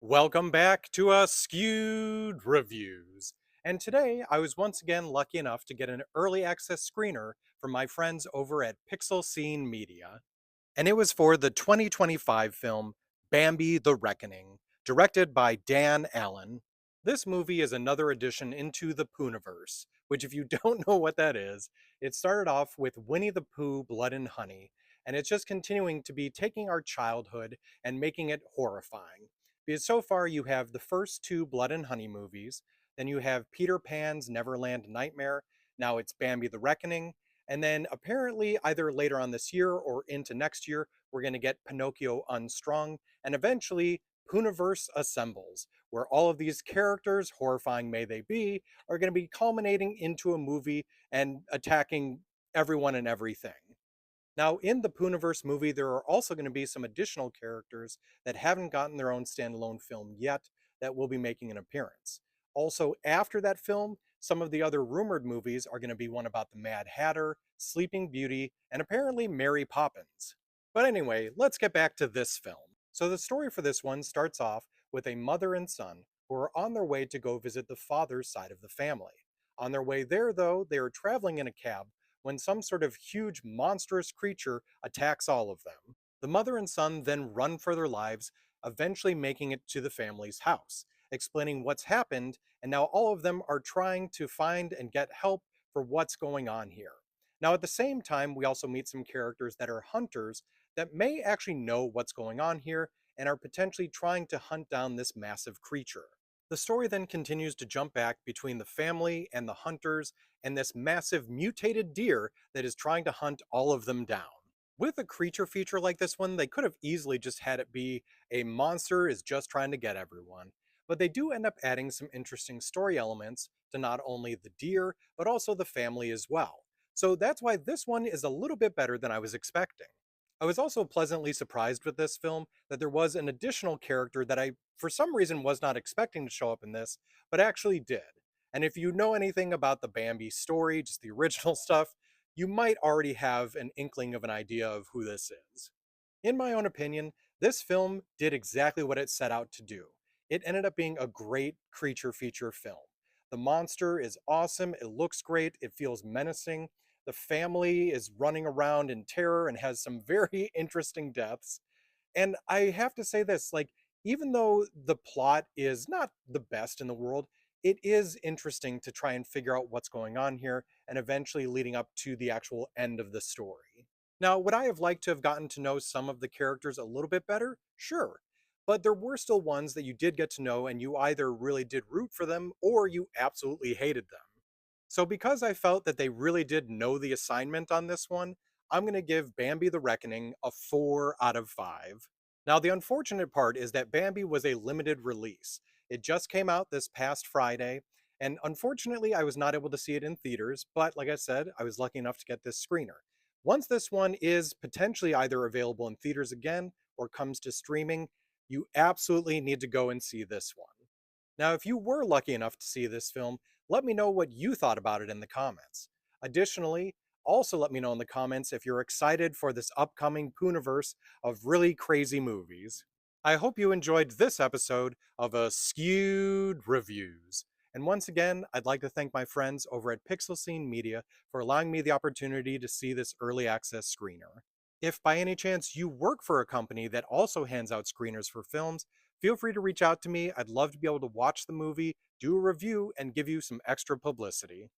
Welcome back to Askewed Reviews. And today I was once again lucky enough to get an early access screener from my friends over at Pixel Scene Media. And it was for the 2025 film Bambi the Reckoning, directed by Dan Allen. This movie is another addition into the Pooniverse, which, if you don't know what that is, it started off with Winnie the Pooh Blood and Honey, and it's just continuing to be taking our childhood and making it horrifying. Because so far you have the first two Blood and Honey movies, then you have Peter Pan's Neverland Nightmare, now it's Bambi the Reckoning, and then apparently, either later on this year or into next year, we're going to get Pinocchio Unstrung, and eventually Pooniverse Assembles, where all of these characters, horrifying may they be, are going to be culminating into a movie and attacking everyone and everything. Now, in the Pooniverse movie, there are also going to be some additional characters that haven't gotten their own standalone film yet that will be making an appearance. Also, after that film, some of the other rumored movies are going to be one about the Mad Hatter, Sleeping Beauty, and apparently Mary Poppins. But anyway, let's get back to this film. So, the story for this one starts off with a mother and son who are on their way to go visit the father's side of the family. On their way there, though, they are traveling in a cab when some sort of huge monstrous creature attacks all of them. The mother and son then run for their lives, eventually making it to the family's house, explaining what's happened, and now all of them are trying to find and get help for what's going on here. Now, at the same time, we also meet some characters that are hunters that may actually know what's going on here and are potentially trying to hunt down this massive creature. The story then continues to jump back between the family and the hunters and this massive mutated deer that is trying to hunt all of them down. With a creature feature like this one, they could have easily just had it be a monster is just trying to get everyone. But they do end up adding some interesting story elements to not only the deer, but also the family as well. So that's why this one is a little bit better than I was expecting. I was also pleasantly surprised with this film that there was an additional character that I, for some reason, was not expecting to show up in this, but actually did. And if you know anything about the Bambi story, just the original stuff, you might already have an inkling of an idea of who this is. In my own opinion, this film did exactly what it set out to do. It ended up being a great creature feature film. The monster is awesome, it looks great, it feels menacing. The family is running around in terror and has some very interesting deaths. And I have to say this, like, even though the plot is not the best in the world, it is interesting to try and figure out what's going on here and eventually leading up to the actual end of the story. Now, would I have liked to have gotten to know some of the characters a little bit better? Sure. But there were still ones that you did get to know and you either really did root for them or you absolutely hated them. So, because I felt that they really did know the assignment on this one, I'm going to give Bambi the Reckoning a 4 out of 5. Now, the unfortunate part is that Bambi was a limited release. It just came out this past Friday, and unfortunately, I was not able to see it in theaters, but like I said, I was lucky enough to get this screener. Once this one is potentially either available in theaters again or comes to streaming, you absolutely need to go and see this one. Now, if you were lucky enough to see this film, let me know what you thought about it in the comments. Additionally, also let me know in the comments if you're excited for this upcoming Pooniverse of really crazy movies. I hope you enjoyed this episode of Askewed Reviews. And once again, I'd like to thank my friends over at Pixel Scene Media for allowing me the opportunity to see this early access screener. If by any chance you work for a company that also hands out screeners for films, feel free to reach out to me. I'd love to be able to watch the movie, do a review, and give you some extra publicity.